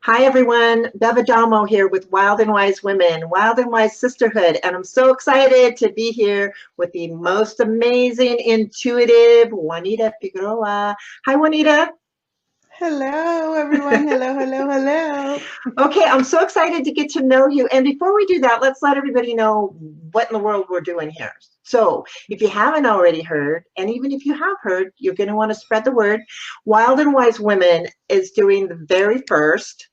Hi everyone, Beva Damo here with Wild and Wise Women, Wild and Wise Sisterhood, and I'm so excited to be here with the most amazing, intuitive Juanita Figueroa. Hi Juanita. Hello, everyone. Hello, hello, hello. Okay, I'm so excited to get to know you. And before we do that, let's let everybody know what in the world we're doing here. So, if you haven't already heard, and even if you have heard, you're going to want to spread the word. Wild and Wise Women is doing the very first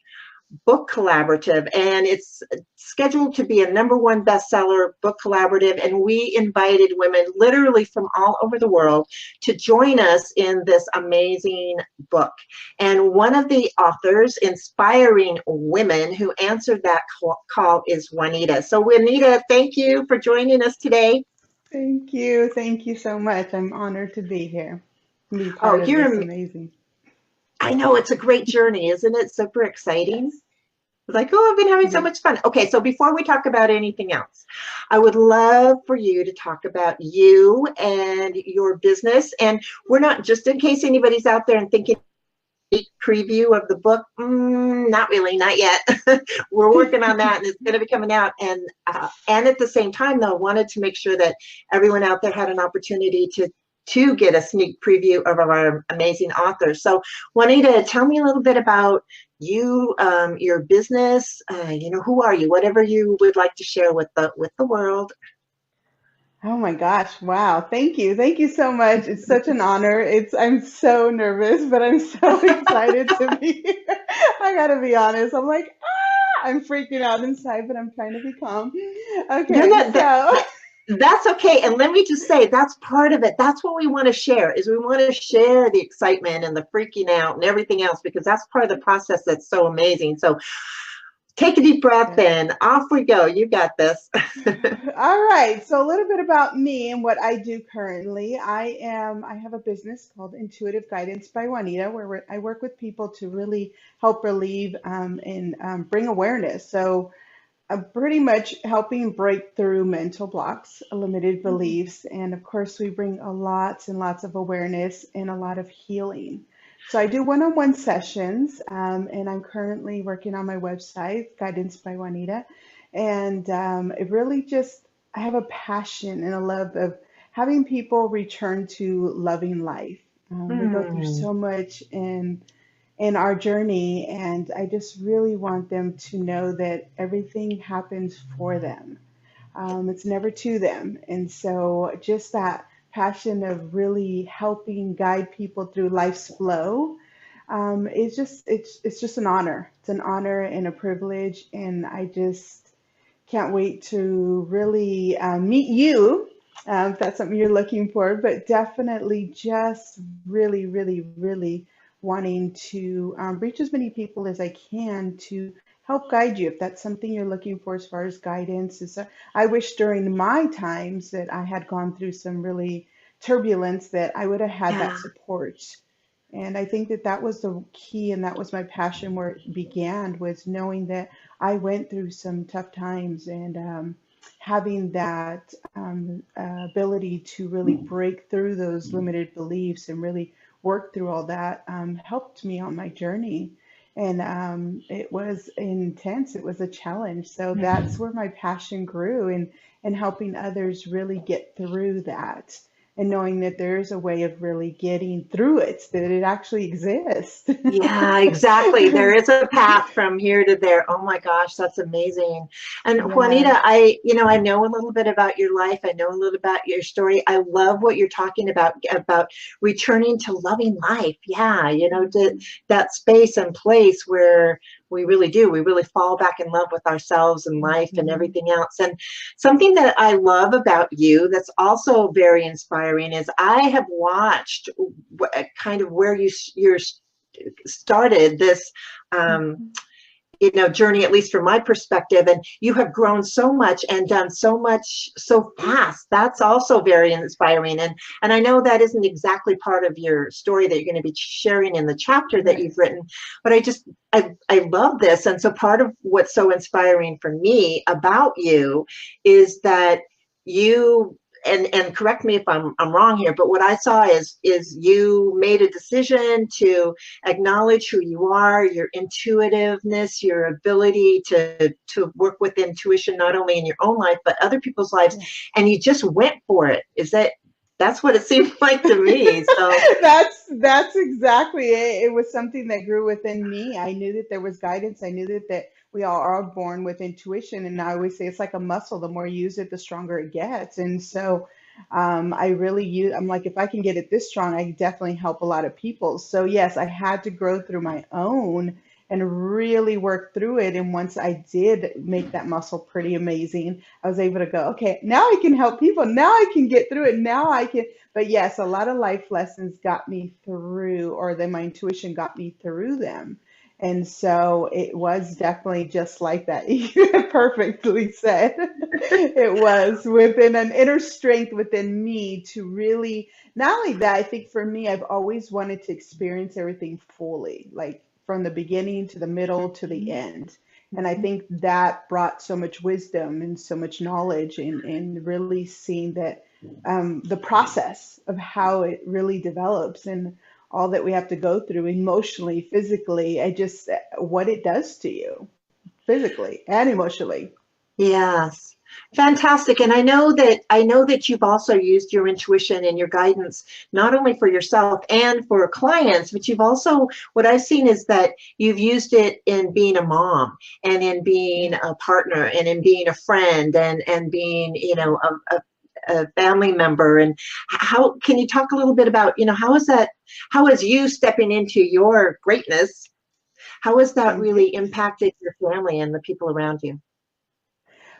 book collaborative, and it's scheduled to be a #1 bestseller book collaborative, and we invited women literally from all over the world to join us in this amazing book. And one of the authors inspiring women who answered that call is Juanita. So Juanita, thank you for joining us today. Thank you. Thank you so much. I'm honored to be here and be Oh, part of this amazing. I know it's a great journey, isn't it? Super exciting. Yes. Like, oh, I've been having so Yes. much fun. Okay, so before we talk about anything else, I would love for you to talk about you and your business. And we're not, just in case anybody's out there and thinking preview of the book, not really, not yet. We're working on that, and it's going to be coming out. And at the same time, though, wanted to make sure that everyone out there had an opportunity to get a sneak preview of our amazing authors. So, Juanita, tell me a little bit about you, your business. Who are you? Whatever you would like to share with the world. Oh my gosh. Wow. Thank you. Thank you so much. It's such an honor. I'm so nervous, but I'm so excited to be here. I gotta be honest. I'm freaking out inside, but I'm trying to be calm. You're Okay, not that. so That's okay. And let me just say, that's part of it. That's what we want to share, is we want to share the excitement and the freaking out and everything else, because that's part of the process that's so amazing. So take a deep breath yes. and off we go. You got this. All right. So a little bit about me and what I do currently. I have a business called Intuitive Guidance by Juanita, where I work with people to really help relieve and bring awareness. So I'm pretty much helping break through mental blocks, limited beliefs, and of course we bring a lots and lots of awareness and a lot of healing. So I do one-on-one sessions, and I'm currently working on my website, Guidance by Juanita. And it really just, I have a passion and a love of having people return to loving life. We go through Hmm. so much in our journey, and I just really want them to know that everything happens for them. It's never to them. And so just that passion of really helping guide people through life's flow it's just an honor. It's an honor and a privilege, and I just can't wait to really meet you if that's something you're looking for. But definitely, just really, really, really wanting to reach as many people as I can to help guide you if that's something you're looking for as far as guidance. I wish during my times that I had gone through some really turbulence that I would have had Yeah. that support. And I think that that was the key, and that was my passion where it began, was knowing that I went through some tough times, and having that ability to really break through those limited beliefs and really work through all that helped me on my journey. And it was intense, it was a challenge. So that's Mhm. where my passion grew, and helping others really get through that, and knowing that there is a way of really getting through it, that it actually exists. Yeah, exactly. There is a path from here to there. Oh my gosh, that's amazing. And Juanita, Yes. I know a little bit about your life. I know a little about your story. I love what you're talking about returning to loving life. Yeah, to Mhm. that space and place where we really do. We really fall back in love with ourselves and life and Mhm. everything else. And something that I love about you that's also very inspiring is I have watched kind of where you're started this um, Mhm. journey, at least from my perspective, and you have grown so much and done so much so fast. That's also very inspiring. And I know that isn't exactly part of your story that you're going to be sharing in the chapter that Right. you've written, but I love this. And so part of what's so inspiring for me about you is that you and correct me if I'm wrong here, but what I saw is you made a decision to acknowledge who you are, your intuitiveness, your ability to work with intuition, not only in your own life but other people's lives, Yeah. and you just went for it. That's what it seemed like to me. So That's exactly it. It was something that grew within me. I knew that there was guidance. I knew that we all are born with intuition, and I always say it's like a muscle. The more you use it, the stronger it gets. And so, I really use. I'm like, if I can get it this strong, I can definitely help a lot of people. So yes, I had to grow through my own and really work through it. And once I did make that muscle pretty amazing, I was able to go, okay, now I can help people. Now I can get through it. Now I can. But yes, a lot of life lessons got me through, or then my intuition got me through them. And so it was definitely just like that. You perfectly said. It was within an inner strength within me to really, not only that, I think for me, I've always wanted to experience everything fully, like from the beginning to the middle to the mhm, end. And I mhm. think that brought so much wisdom and so much knowledge in really seeing that the process of how it really develops and all that we have to go through emotionally, physically, I just what it does to you physically and emotionally. Yes. Fantastic. And I know that you've also used your intuition and your guidance not only for yourself and for clients, but you've also, what I've seen is that you've used it in being a mom and in being Yeah. a partner and in being a friend and being, a family member. And how can you talk a little bit about, how is you stepping into your greatness, how has that Thank you. really impacted your family and the people around you?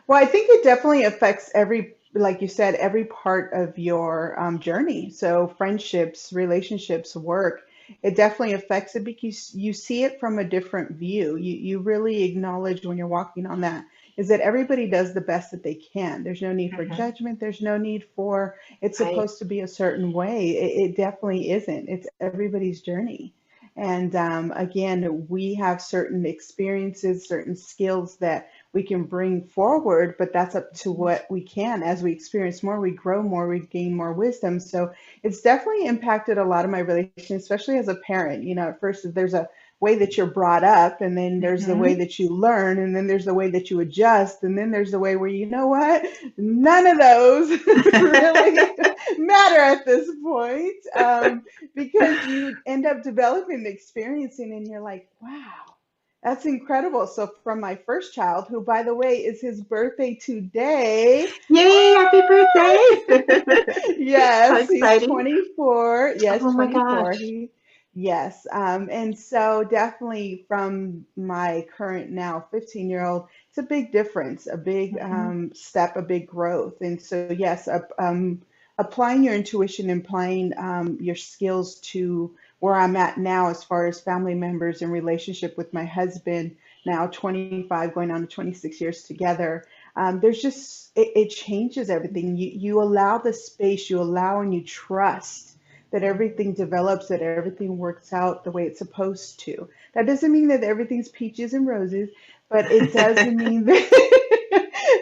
Well, I think it definitely affects every, like you said, every part of your journey. So friendships, relationships, work, it definitely affects it because you see it from a different view. You really acknowledge when you're walking on that is that everybody does the best that they can. There's no need for Mhm. judgment. There's no need for it's Right. supposed to be a certain way. It definitely isn't. It's everybody's journey. And again, we have certain experiences, certain skills that we can bring forward, but that's up to what we can. As we experience more, we grow more, we gain more wisdom. So it's definitely impacted a lot of my relations, especially as a parent. You know, at first there's a way that you're brought up, and then there's the way Mhm. that you learn, and then there's the way that you adjust, and then there's the way where you know what, none of those really matter at this point, because you end up developing the experiencing, and you're like, wow. That's incredible. So from my first child, who by the way is his birthday today. Yay, happy birthday. How Yes, he's exciting. 24. Yes, Oh my 24. gosh. Yes. And so definitely from my current now 15-year-old, it's a big difference, a big Mhm. step, a big growth. And so yes, applying your intuition and applying your skills to where I'm at now as far as family members and relationship with my husband, now 25 going on to 26 years together. There's just it changes everything. You allow the space, you allow and you trust that everything develops, that everything works out the way it's supposed to. That doesn't mean that everything's peaches and roses, but it does mean that,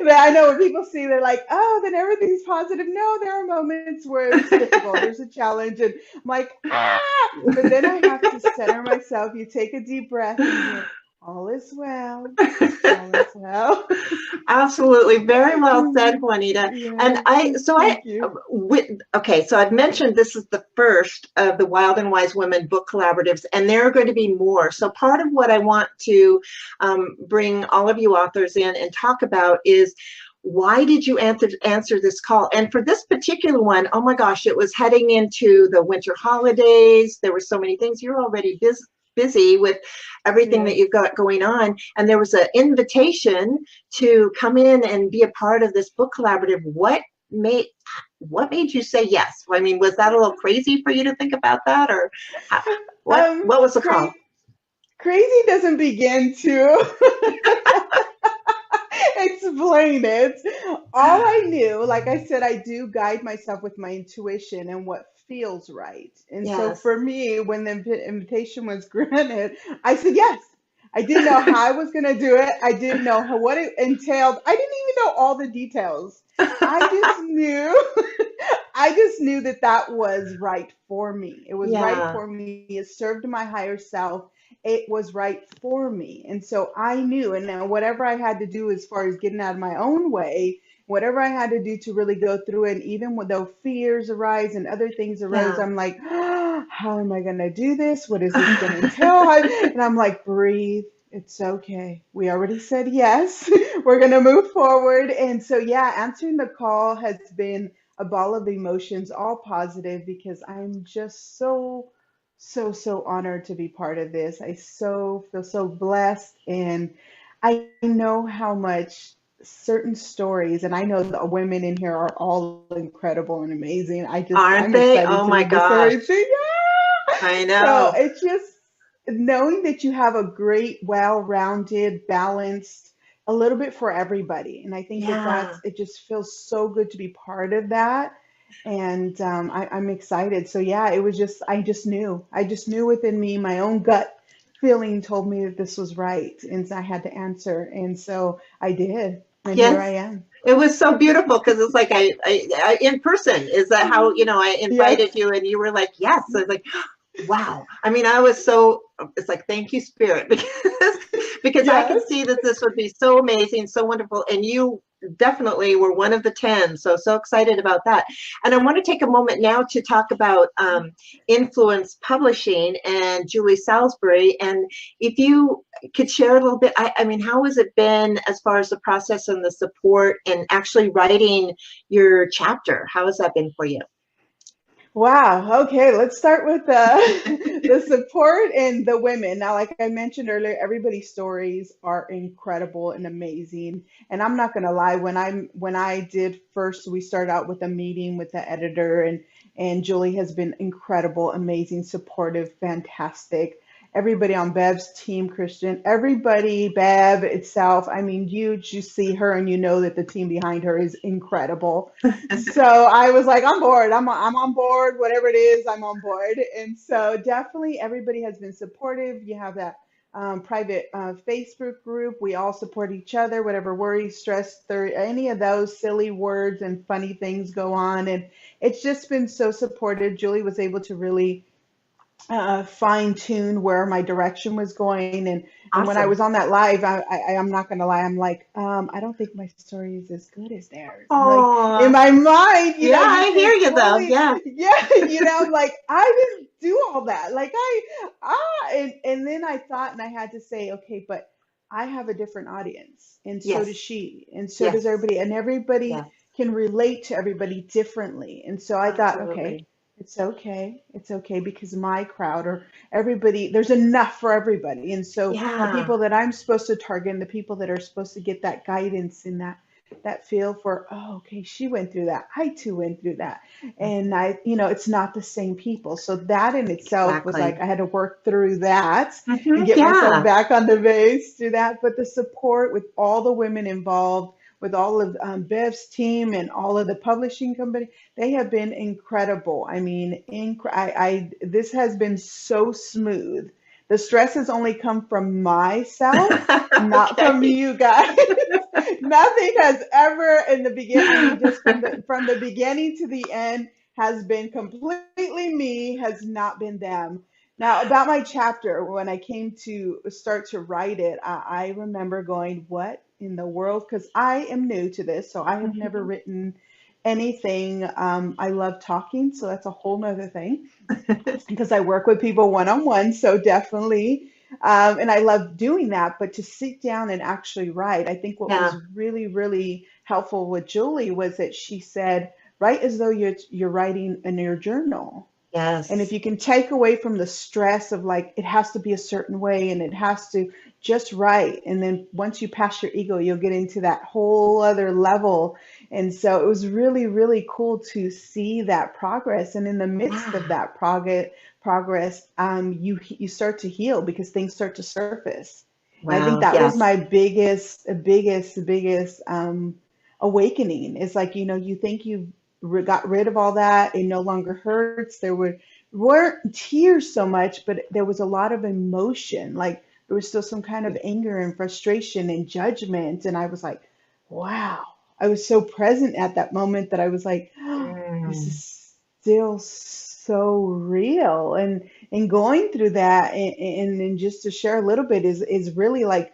that I know when people see, they're like, oh, then everything's positive. No, there are moments where it's difficult. There's a challenge, and I'm like, ah, but then I have to center myself. You take a deep breath and you, all is well, all is well. Absolutely. Very well said, Juanita. And Yes, I, thank you. okay, so I've mentioned this is the first of the Wild and Wise Women book collaboratives, and there are going to be more. So part of what I want to bring all of you authors in and talk about is, why did you answer this call? And for this particular one, oh my gosh, it was heading into the winter holidays. There were so many things. You're already busy with everything that Yes. you've got going on. And there was an invitation to come in and be a part of this book collaborative. Made what made you say yes? I mean, was that a little crazy for you to think about that, or how, Um, what was the cra- call? crazy doesn't begin to explain it. All I knew, like I said, I do guide myself with my intuition and what feels right. And so Yes. for me, when the invitation was granted, I said yes. I didn't know how I was going to do it. I didn't know what it entailed. I didn't even know all the details. I just knew. just knew that that was right for me. It was right Yeah. for me. It served my higher self. It was right for me. And so I knew, and now whatever I had to do as far as getting out of my own way, whatever I had to do to really go through it, and even when those fears arise and other things arose, Yeah. I'm like, how am I going to do this? What is this going to entail? And I'm like, breathe. It's okay. We already said yes. We're going to move forward. And so, yeah, answering the call has been a ball of emotions, all positive, because I'm just so honored to be part of this. I so feel so blessed. And I know how much certain stories, and I know the women in here are all incredible and amazing. Aren't I'm they? excited Oh to my read the gosh. stories. Yeah. I So know. it's just knowing that you have a great, well-rounded, balanced, a little bit for everybody. And I think that Yeah. it just feels so good to be part of that. And I'm excited. So yeah, it was just, I just knew within me, my own gut feeling told me that this was right. And so I had to answer. And so I did. And here I Yes. am. It was so beautiful because it's like I in person. Is that how, I Yes. invited you and you were like, yes. I was like, wow. I mean, I was so, it's like, thank you, Spirit, because I could Yes. see that this would be so amazing, so wonderful. And you definitely were one of the 10. So excited about that. And I want to take a moment now to talk about Influence Publishing and Julie Salisbury. And if you could share a little bit, I mean, how has it been as far as the process and the support and actually writing your chapter? How has that been for you? Wow. Okay, let's start with the support and the women. Now, like I mentioned earlier, everybody's stories are incredible and amazing. And I'm not gonna lie, when I did first, we started out with a meeting with the editor, and Julie has been incredible, amazing, supportive, fantastic. Everybody on Bev's team, Christian, everybody, Bev itself. I mean, you see her and you know that the team behind her is incredible. So I was like, I'm bored. I'm on board. Whatever it is, I'm on board. And so definitely everybody has been supportive. You have that private Facebook group. We all support each other. Whatever worries, stress, any of those silly words and funny things go on, and it's just been so supportive. Julie was able to really fine tune where my direction was going. And when I Awesome. was on that live, I'm not gonna lie, I'm like, I don't think my story is as good as theirs. I'm like, in Oh, my mind, yeah, you I hear can you though. totally, Yeah. yeah, I'm like, I didn't do all that. Like and then I thought, and I had to say, okay, but I have a different audience, and so does Yes. she, and so does Yes. everybody, and everybody Yes. can relate to everybody differently. And so I thought, okay, Absolutely. it's okay. It's okay because my crowd or everybody, there's enough for everybody. And so the Yeah. people that I'm supposed to target and the people that are supposed to get that guidance and that feel for, oh, okay, she went through that. I too went through that. And it's not the same people. So that in itself was Exactly. like I had to work through that and get myself Yeah. back on the base, do that. But the support with all the women involved, with all of Bev's team and all of the publishing company, they have been incredible. I mean, this has been so smooth. The stress has only come from myself, not from Okay. you guys. Nothing has ever in the begin. I mean, just from the beginning to the end has been completely me. Has not been them. Now, about my chapter, when I came to start to write it, I remember going, "What in the world?" Because I am new to this, so I have never Mhm. written anything. I love talking, so that's a whole nother thing because I work with people one on one. So definitely, and I love doing that. But to sit down and actually write, I think what was Yeah. really, really helpful with Julie was that she said, write as though you're writing in your journal. And if Yes. you can take away from the stress of like it has to be a certain way and it has to just right, and then once you pass your ego, you'll get into that whole other level. And so it was really, really cool to see that progress. And in the midst of Yeah. that progress, you start to heal because things start to surface. And I think Wow. that was Yes. my biggest awakening. It's like you think you got rid of all that. It no longer hurts. Weren't tears so much, but there was a lot of emotion. Like there was still some kind of anger and frustration and judgment. And I was like, wow. I was so present at that moment that I was like, oh, this Mm. is still so real. And going through that, and just to share a little bit, is really like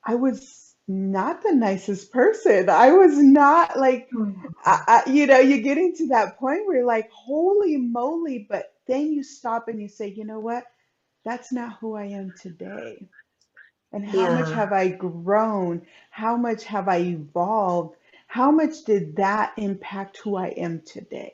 I was not the nicest person. I was not like, you're getting to that point where you're like, holy moly, but then you stop and you say, you know what? That's not who I am today. And how much Yeah. have I grown? How much have I evolved? How much did that impact who I am today?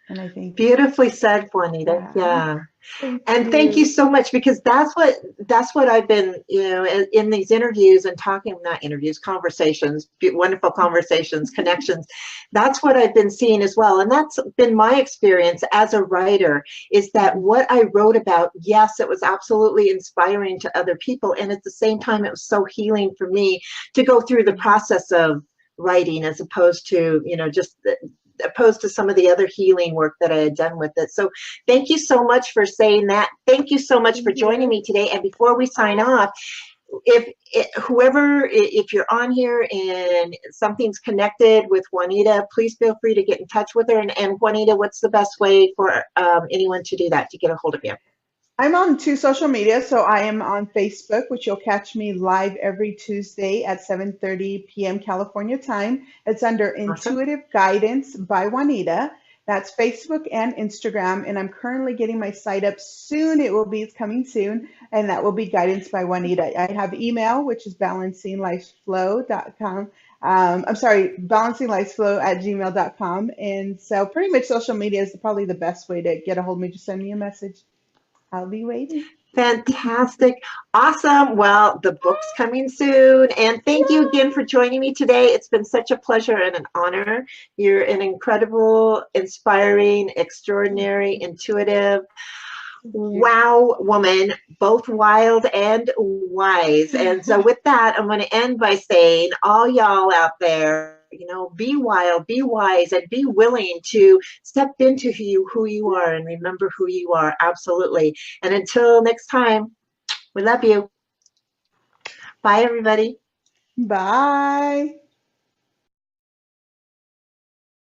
And I think, Beautifully said, Juanita. yeah, Yeah. thank And thank you you. so much, because that's what I've been, in these interviews and talking, not interviews, conversations, wonderful conversations, connections. That's what I've been seeing as well. And that's been my experience as a writer, is that Mhm. what I wrote about, yes, it was absolutely inspiring to other people. And at the same time, it was so healing for me to go through the process of writing, as opposed to, just opposed to some of the other healing work that I had done with it. So thank you so much for saying that. Thank you so much for Thank joining you. me today. And before we sign off, if you're on here and something's connected with Juanita, please feel free to get in touch with her. And Juanita, what's the best way for anyone to do that, to get a hold of you? I'm on two social media, so I am on Facebook, which you'll catch me live every Tuesday at 7:30 p.m. California time. It's under Awesome. Intuitive Guidance by Juanita. That's Facebook and Instagram, and I'm currently getting my site up soon. It's coming soon, and that will be Guidance by Juanita. I have email, which is balancinglifeflow.com. I'm sorry, balancinglifeflow@gmail.com. And so pretty much social media is probably the best way to get a hold of me. Just send me a message. I'll be waiting. Fantastic. Awesome. Well, the book's coming soon. And thank you again for joining me today. It's been such a pleasure and an honor. You're an incredible, inspiring, extraordinary, intuitive, Thank you. wow woman, both wild and wise. And so with that, I'm going to end by saying, all y'all out there, be wild, be wise, and be willing to step into who you are, and remember who you are. Absolutely. And until next time, we love you. Bye, everybody. Bye.